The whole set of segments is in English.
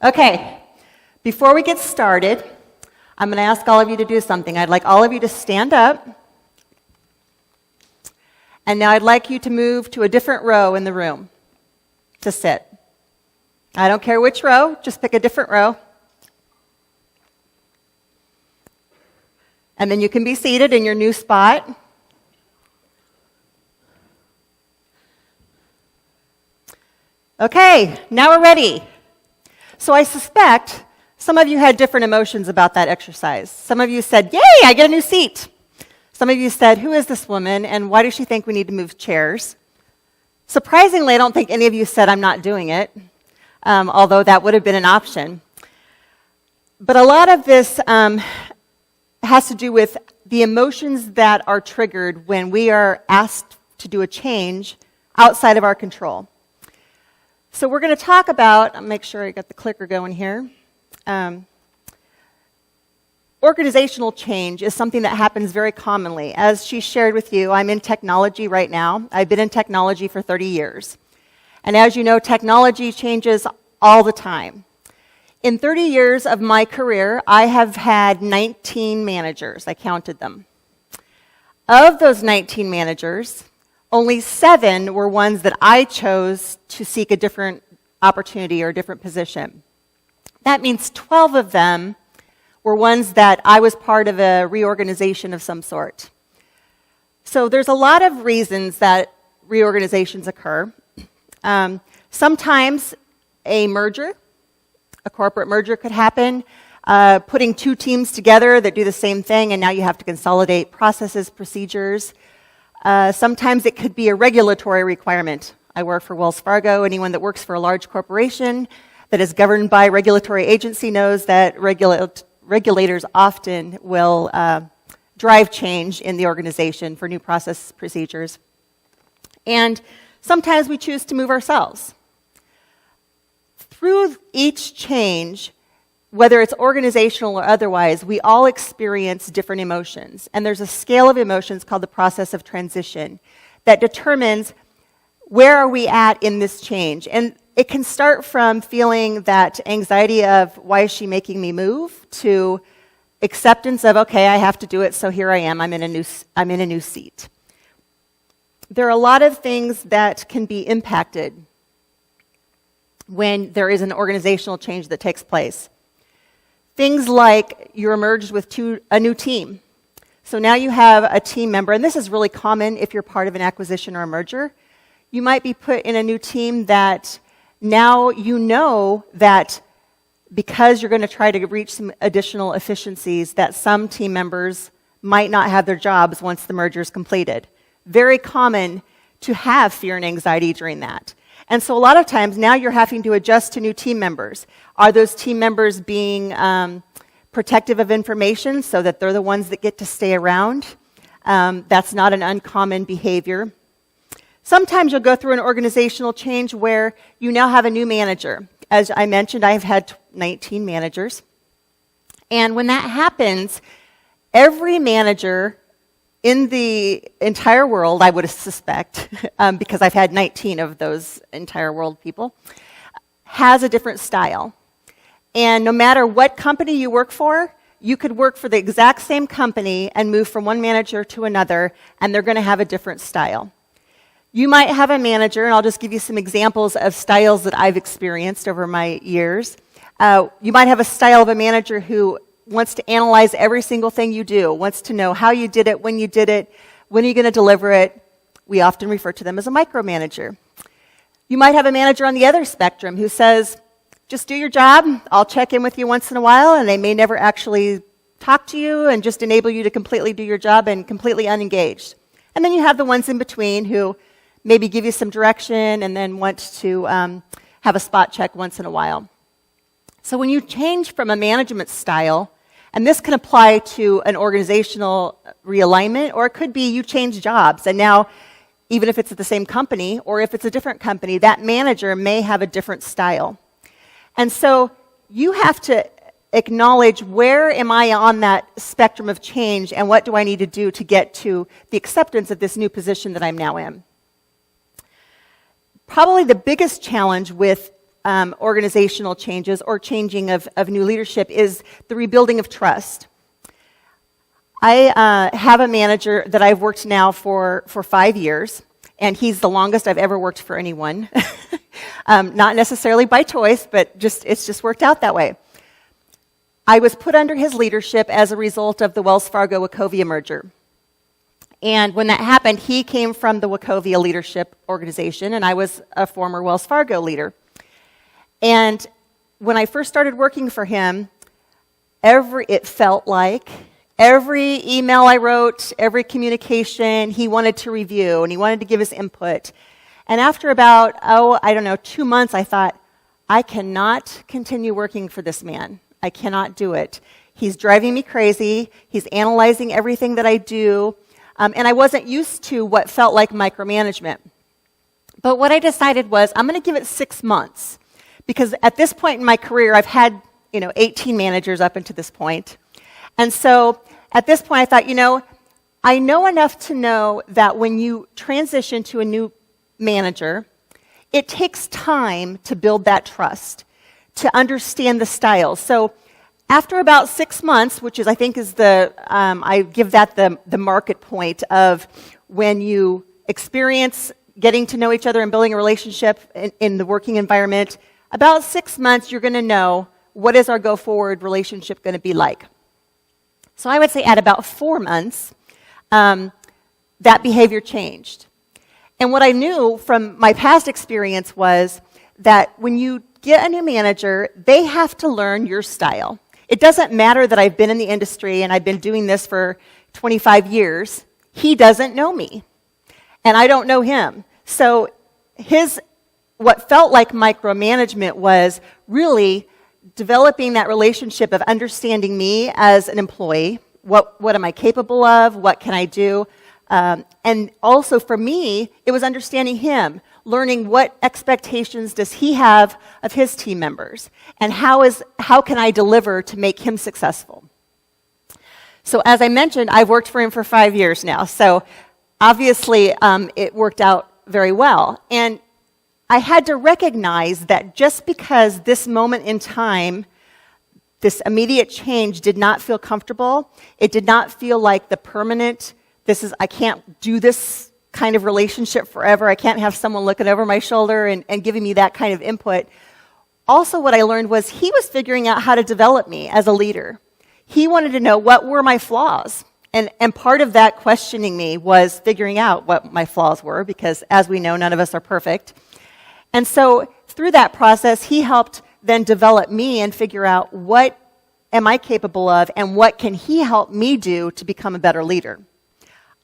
Okay, before we get started, I'm going to ask all of you to do something. I'd like all of you to stand up. And now I'd like you to move to a different row in the room to sit. I don't care which row, just pick a different row. And then you can be seated in your new spot. Okay, now we're ready. So I suspect some of you had different emotions about that exercise. Some of you said, yay, I get a new seat. Some of you said, who is this woman and why does she think we need to move chairs? Surprisingly, I don't think any of you said I'm not doing it, although that would have been an option. But a lot of this has to do with the emotions that are triggered when we are asked to do a change outside of our control. So we're going to talk about, I'll make sure I got the clicker going here. Organizational change is something that happens very commonly. As she shared with you, I'm in technology right now. I've been in technology for 30 years. And as you know, technology changes all the time. In 30 years of my career, I have had 19 managers. I counted them. Of those 19 managers, only 7 were ones that I chose to seek a different opportunity or a different position. That means 12 of them were ones that I was part of a reorganization of some sort. So there's a lot of reasons that reorganizations occur. Sometimes a corporate merger could happen, putting 2 teams together that do the same thing, and now you have to consolidate processes, procedures. Sometimes it could be a regulatory requirement. I work for Wells Fargo. Anyone that works for a large corporation that is governed by a regulatory agency knows that regulators often will drive change in the organization for new process procedures. And sometimes we choose to move ourselves. Through each change, whether it's organizational or otherwise, we all experience different emotions. And there's a scale of emotions called the process of transition that determines where are we at in this change. And it can start from feeling that anxiety of why is she making me move to acceptance of, okay, I have to do it, so here I am, I'm in a new seat. There are a lot of things that can be impacted when there is an organizational change that takes place. Things like you're merged with a new team. So now you have a team member, and this is really common if you're part of an acquisition or a merger. You might be put in a new team that now you know that because you're going to try to reach some additional efficiencies, that some team members might not have their jobs once the merger is completed. Very common to have fear and anxiety during that. And so a lot of times now you're having to adjust to new team members. Are those team members being protective of information so that they're the ones that get to stay around? That's not an uncommon behavior. Sometimes you'll go through an organizational change where you now have a new manager. As I mentioned, I've had 19 managers. And when that happens, every manager in the entire world, I would suspect, because I've had 19 of those entire world people, has a different style. And no matter what company you work for, you could work for the exact same company and move from one manager to another, and they're going to have a different style. You might have a manager, and I'll just give you some examples of styles that I've experienced over my years. You might have a style of a manager who wants to analyze every single thing you do, wants to know how you did it, when are you going to deliver it. We often refer to them as a micromanager. You might have a manager on the other spectrum who says, just do your job, I'll check in with you once in a while, and they may never actually talk to you and just enable you to completely do your job and completely unengaged. And then you have the ones in between who maybe give you some direction and then want to have a spot check once in a while. So when you change from a management style, and this can apply to an organizational realignment, or it could be you change jobs, and now, even if it's at the same company, or if it's a different company, that manager may have a different style. And so you have to acknowledge where am I on that spectrum of change, and what do I need to do to get to the acceptance of this new position that I'm now in. Probably the biggest challenge with organizational changes or changing of new leadership is the rebuilding of trust. I have a manager that I've worked now for 5 years, and he's the longest I've ever worked for anyone. Not necessarily by choice, but it's just worked out that way. I was put under his leadership as a result of the Wells Fargo-Wachovia merger. And when that happened, he came from the Wachovia leadership organization, and I was a former Wells Fargo leader. And when I first started working for him, it felt like every email I wrote, every communication, he wanted to review, and he wanted to give his input. And after about, 2 months, I thought, I cannot continue working for this man. I cannot do it. He's driving me crazy. He's analyzing everything that I do. And I wasn't used to what felt like micromanagement. But what I decided was, I'm going to give it 6 months. Because at this point in my career, I've had 18 managers up until this point. And so at this point, I thought, I know enough to know that when you transition to a new manager, it takes time to build that trust, to understand the styles. So after about 6 months, which is, I think, is I give that the market point of when you experience getting to know each other and building a relationship in the working environment, about 6 months, you're going to know what is our go-forward relationship going to be like. So I would say at about 4 months, that behavior changed. And what I knew from my past experience was that when you get a new manager, they have to learn your style. It doesn't matter that I've been in the industry and I've been doing this for 25 years. He doesn't know me, and I don't know him. So what felt like micromanagement was really developing that relationship of understanding me as an employee. What am I capable of? What can I do? And also for me, it was understanding him, learning what expectations does he have of his team members, and how can I deliver to make him successful. So as I mentioned, I've worked for him for 5 years now, so obviously it worked out very well. And I had to recognize that just because this moment in time, this immediate change did not feel comfortable, it did not feel like the permanent, I can't do this kind of relationship forever. I can't have someone looking over my shoulder and giving me that kind of input. Also, what I learned was he was figuring out how to develop me as a leader. He wanted to know what were my flaws. And part of that questioning me was figuring out what my flaws were, because as we know, none of us are perfect. And so through that process, he helped then develop me and figure out what am I capable of and what can he help me do to become a better leader.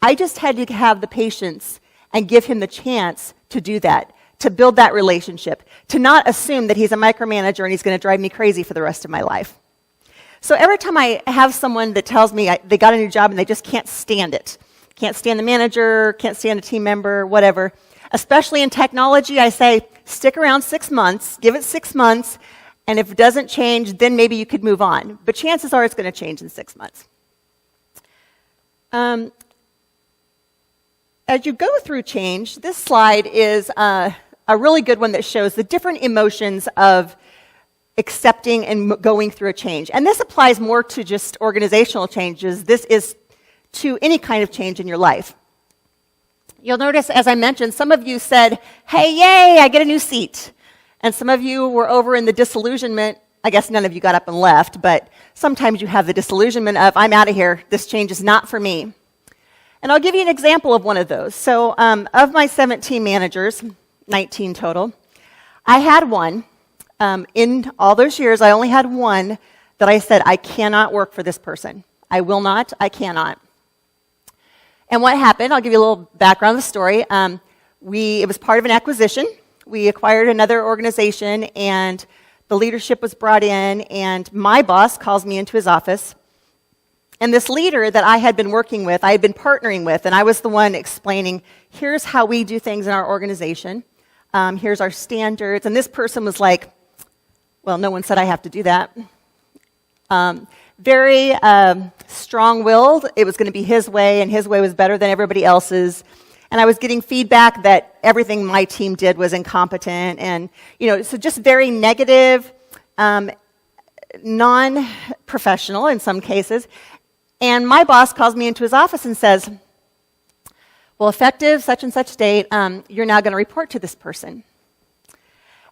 I just had to have the patience and give him the chance to do that, to build that relationship, to not assume that he's a micromanager and he's going to drive me crazy for the rest of my life. So every time I have someone that tells me they got a new job and they just can't stand it, can't stand the manager, can't stand a team member, whatever, especially in technology, I say, stick around 6 months, give it 6 months, and if it doesn't change, then maybe you could move on. But chances are it's going to change in 6 months. As you go through change, this slide is a really good one that shows the different emotions of accepting and going through a change. And this applies more to just organizational changes. This is to any kind of change in your life. You'll notice, as I mentioned, some of you said, hey, yay, I get a new seat. And some of you were over in the disillusionment. I guess none of you got up and left, but sometimes you have the disillusionment of, I'm out of here. This change is not for me. And I'll give you an example of one of those. So of my 17 managers, 19 total, I had one. In all those years, I only had one that I said, I cannot work for this person. I will not. I cannot. And what happened, I'll give you a little background of the story. It was part of an acquisition. We acquired another organization, and the leadership was brought in, and my boss calls me into his office. And this leader that I had been working with, I had been partnering with, and I was the one explaining, here's how we do things in our organization. Here's our standards. And this person was like, well, no one said I have to do that. Very strong-willed. It was going to be his way, and his way was better than everybody else's. and I was getting feedback that everything my team did was incompetent, and so just very negative, non-professional in some cases. And my boss calls me into his office and says, well, effective such and such date, you're now going to report to this person.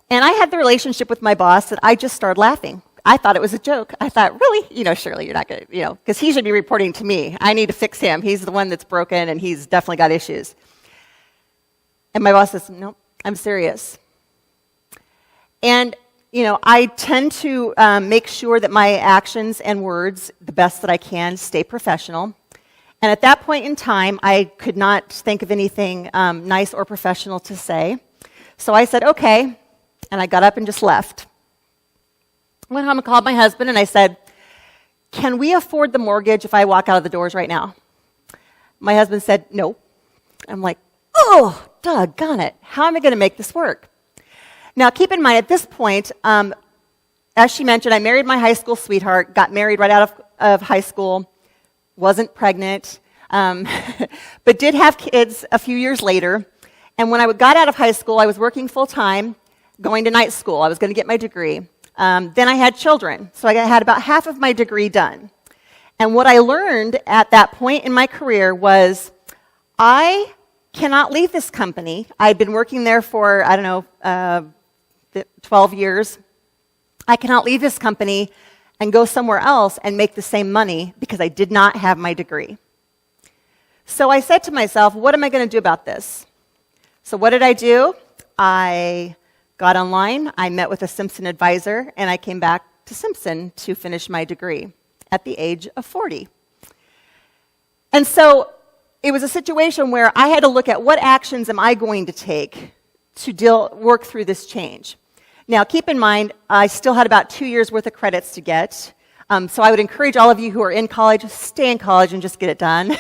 And I had the relationship with my boss that I just started laughing. I thought it was a joke. I thought, really? Shirley, you're not going to, because he should be reporting to me. I need to fix him. He's the one that's broken, and he's definitely got issues. And my boss says, no, I'm serious. And, I tend to make sure that my actions and words, the best that I can, stay professional. And at that point in time, I could not think of anything nice or professional to say. So I said, okay, and I got up and just left. Went home and called my husband, and I said, can we afford the mortgage if I walk out of the doors right now? My husband said, no. I'm like, oh, doggone it. How am I going to make this work? Now, keep in mind, at this point, as she mentioned, I married my high school sweetheart, got married right out of high school, wasn't pregnant, but did have kids a few years later. And when I got out of high school, I was working full-time, going to night school. I was going to get my degree. Then I had children, so I had about half of my degree done. And what I learned at that point in my career was I cannot leave this company. I'd been working there for, 12 years. I cannot leave this company and go somewhere else and make the same money because I did not have my degree. So I said to myself, what am I going to do about this? So what did I do? I got online, I met with a Simpson advisor, and I came back to Simpson to finish my degree at the age of 40. And so it was a situation where I had to look at what actions am I going to take to work through this change. Now, keep in mind, I still had about 2 years worth of credits to get. So I would encourage all of you who are in college, stay in college and just get it done.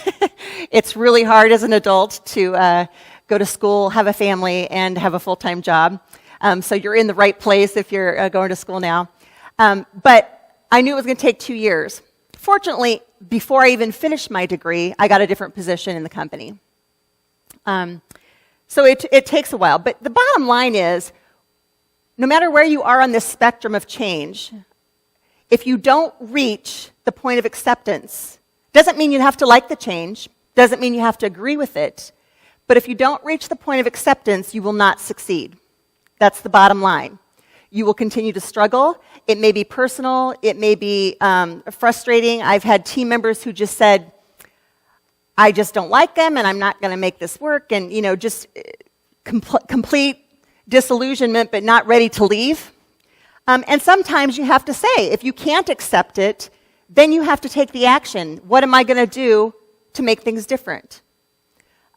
It's really hard as an adult to go to school, have a family, and have a full-time job. So you're in the right place if you're going to school now. But I knew it was going to take 2 years. Fortunately, before I even finished my degree, I got a different position in the company. So it takes a while. But the bottom line is, no matter where you are on this spectrum of change, if you don't reach the point of acceptance, doesn't mean you have to like the change, doesn't mean you have to agree with it, but if you don't reach the point of acceptance, you will not succeed. That's the bottom line. You will continue to struggle. It may be personal. It may be frustrating. I've had team members who just said, I just don't like them, and I'm not going to make this work, and just complete disillusionment, but not ready to leave. And sometimes you have to say, if you can't accept it, then you have to take the action. What am I going to do to make things different?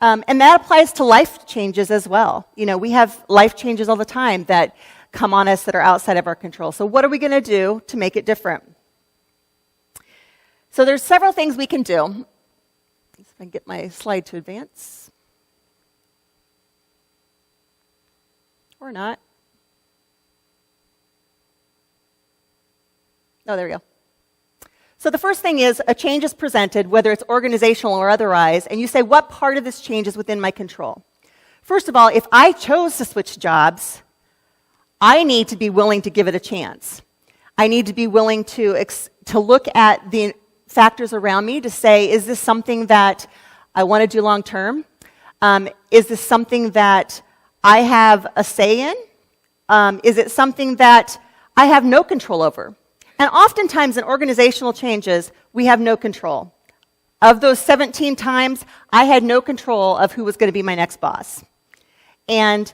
And that applies to life changes as well. We have life changes all the time that come on us that are outside of our control. So what are we going to do to make it different? So there's several things we can do. If I can get my slide to advance. Or not. Oh, there we go. So the first thing is a change is presented, whether it's organizational or otherwise, and you say, what part of this change is within my control? First of all, if I chose to switch jobs, I need to be willing to give it a chance. I need to be willing to look at the factors around me to say, is this something that I want to do long term? Is this something that I have a say in? Is it something that I have no control over? And oftentimes in organizational changes, we have no control. Of those 17 times, I had no control of who was going to be my next boss. And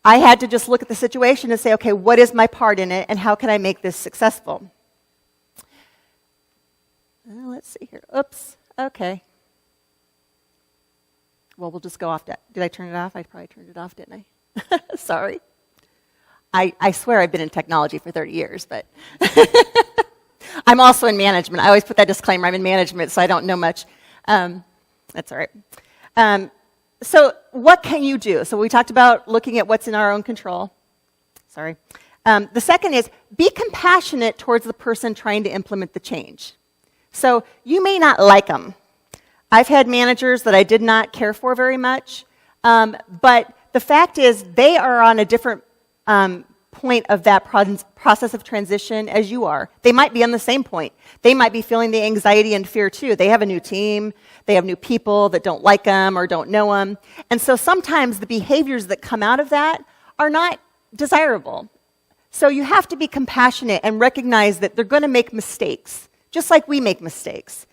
I had to just look at the situation and say, okay, what is my part in it, and how can I make this successful? Let's see here. Oops. Okay. Well, we'll just go off that. Did I turn it off? I probably turned it off, didn't I? Sorry. I swear I've been in technology for 30 years, but I'm also in management. I always put that disclaimer, I'm in management, so I don't know much. That's all right. So what can you do? So we talked about looking at what's in our own control. Sorry. The second is be compassionate towards the person trying to implement the change. So you may not like them. I've had managers that I did not care for very much, but the fact is they are on a different point of that process of transition as you are. They might be on the same point. They might be feeling the anxiety and fear too. They have a new team. They have new people that don't like them or don't know them. And so sometimes the behaviors that come out of that are not desirable. So you have to be compassionate and recognize that they're going to make mistakes, just like we make mistakes.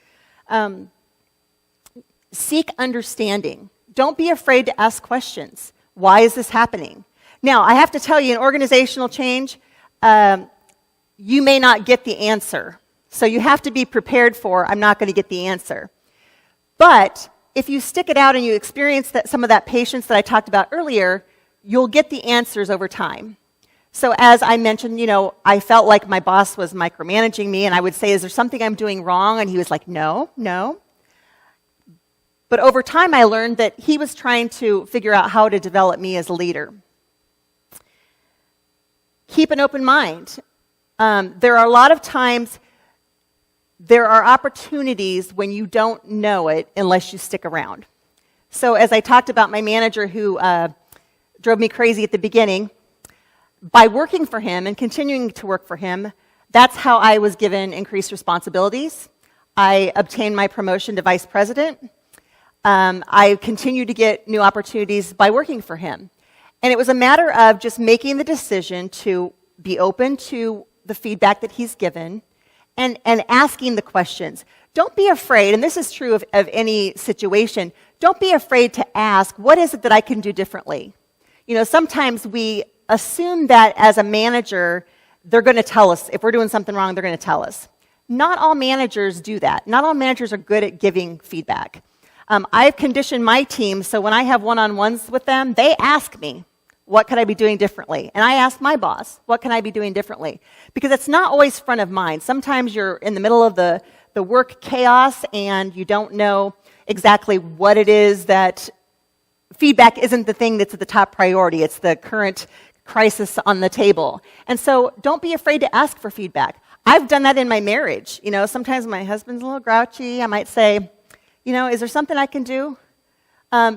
Seek understanding. Don't be afraid to ask questions. Why is this happening? Now, I have to tell you, in organizational change, you may not get the answer. So you have to be prepared for, I'm not going to get the answer. But if you stick it out and you experience some of that patience that I talked about earlier, you'll get the answers over time. So as I mentioned, I felt like my boss was micromanaging me, and I would say, is there something I'm doing wrong? And he was like, no. But over time, I learned that he was trying to figure out how to develop me as a leader. Keep an open mind. There are a lot of times, there are opportunities when you don't know it unless you stick around. So as I talked about my manager who drove me crazy at the beginning, by working for him and continuing to work for him, that's how I was given increased responsibilities. I obtained my promotion to vice president. I continued to get new opportunities by working for him. And it was a matter of just making the decision to be open to the feedback that he's given and asking the questions. Don't be afraid, and this is true of any situation, don't be afraid to ask, what is it that I can do differently? Sometimes we assume that as a manager, they're going to tell us. If we're doing something wrong, they're going to tell us. Not all managers do that. Not all managers are good at giving feedback. I've conditioned my team, so when I have one-on-ones with them, they ask me, what could I be doing differently? And I ask my boss, what can I be doing differently? Because it's not always front of mind. Sometimes you're in the middle of the work chaos and you don't know exactly what it is that feedback isn't the thing that's at the top priority. It's the current crisis on the table. And so don't be afraid to ask for feedback. I've done that in my marriage. Sometimes my husband's a little grouchy. I might say, is there something I can do?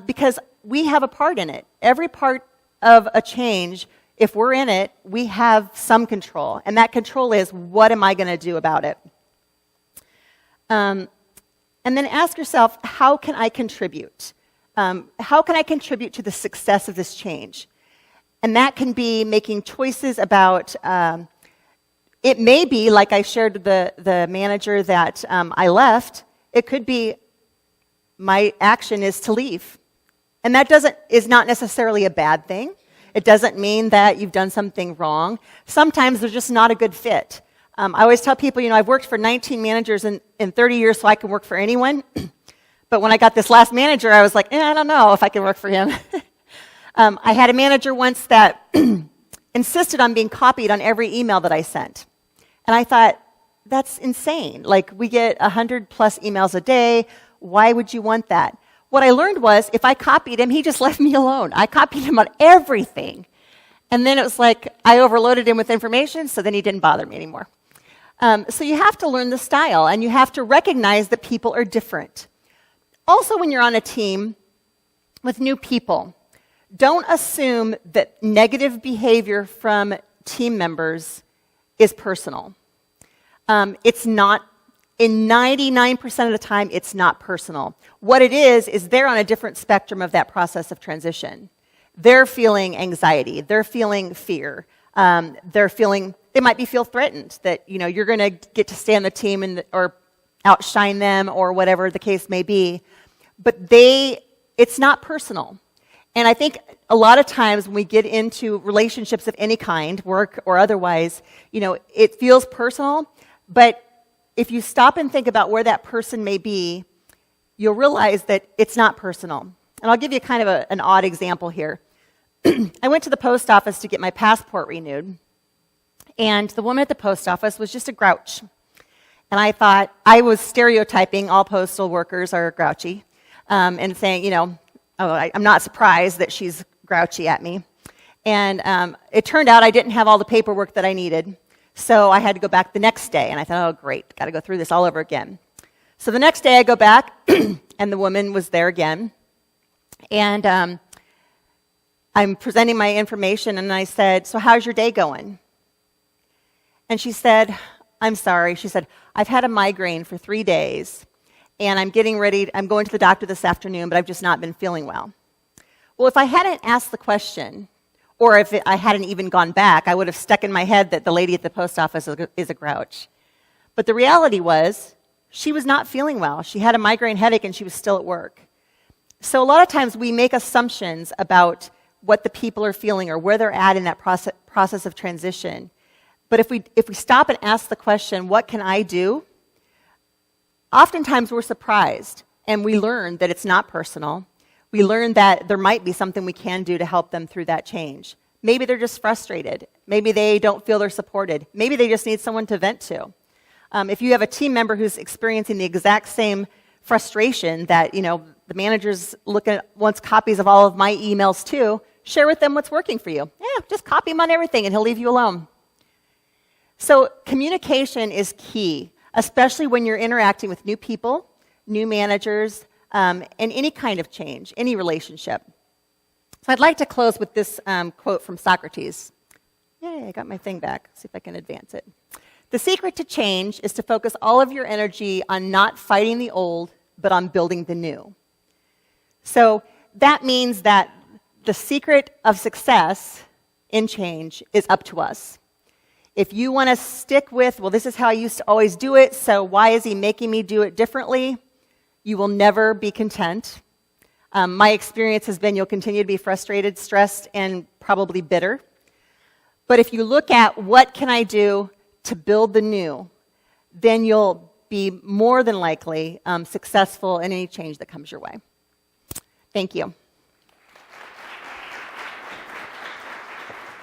Because we have a part in it. Every part of a change, if we're in it, we have some control. And that control is, what am I going to do about it? And then ask yourself, how can I contribute? How can I contribute to the success of this change? And that can be making choices about, it may be, like I shared with the manager that I left, it could be my action is to leave. And that is not necessarily a bad thing. It doesn't mean that you've done something wrong. Sometimes they're just not a good fit. I always tell people, I've worked for 19 managers in 30 years, so I can work for anyone. But when I got this last manager, I was like, I don't know if I can work for him. I had a manager once that insisted on being copied on every email that I sent. And I thought, that's insane. Like, we get 100 plus emails a day. Why would you want that? What I learned was, if I copied him, he just left me alone. I copied him on everything. And then it was like, I overloaded him with information, so then he didn't bother me anymore. So you have to learn the style, and you have to recognize that people are different. Also, when you're on a team with new people, don't assume that negative behavior from team members is personal. It's not. In 99% of the time, it's not personal. What it is they're on a different spectrum of that process of transition. They're feeling anxiety. They're feeling fear. They might feel threatened that, you're going to get to stay on the team or outshine them or whatever the case may be. But it's not personal. And I think a lot of times when we get into relationships of any kind, work or otherwise, it feels personal, but if you stop and think about where that person may be, you'll realize that it's not personal. And I'll give you kind of an odd example here. I went to the post office to get my passport renewed, and the woman at the post office was just a grouch. And I thought, I was stereotyping all postal workers are grouchy, and saying, I'm not surprised that she's grouchy at me. And it turned out I didn't have all the paperwork that I needed. So I had to go back the next day, and I thought, oh, great, got to go through this all over again. So the next day I go back, and the woman was there again. And I'm presenting my information, and I said, "So how's your day going?" And she said, "I'm sorry." She said, "I've had a migraine for 3 days, and I'm going to the doctor this afternoon, but I've just not been feeling well." Well, if I hadn't asked the question, or if I hadn't even gone back, I would have stuck in my head that the lady at the post office is a grouch. But the reality was, she was not feeling well. She had a migraine headache, and she was still at work. So a lot of times we make assumptions about what the people are feeling or where they're at in that process of transition. But if we stop and ask the question, what can I do? Oftentimes we're surprised, and we learn that it's not personal. We learn that there might be something we can do to help them through that change. Maybe they're just frustrated. Maybe they don't feel they're supported. Maybe they just need someone to vent to. If you have a team member who's experiencing the exact same frustration that, the managers wants copies of all of my emails too, share with them what's working for you. Yeah, just copy him on everything and he'll leave you alone. So communication is key, especially when you're interacting with new people, new managers, and any kind of change, any relationship. So I'd like to close with this quote from Socrates. Yay, I got my thing back. See if I can advance it. "The secret to change is to focus all of your energy on not fighting the old, but on building the new." So that means that the secret of success in change is up to us. If you want to stick with, well, this is how I used to always do it, so why is he making me do it differently? You will never be content. My experience has been you'll continue to be frustrated, stressed, and probably bitter. But if you look at what can I do to build the new, then you'll be more than likely successful in any change that comes your way. Thank you.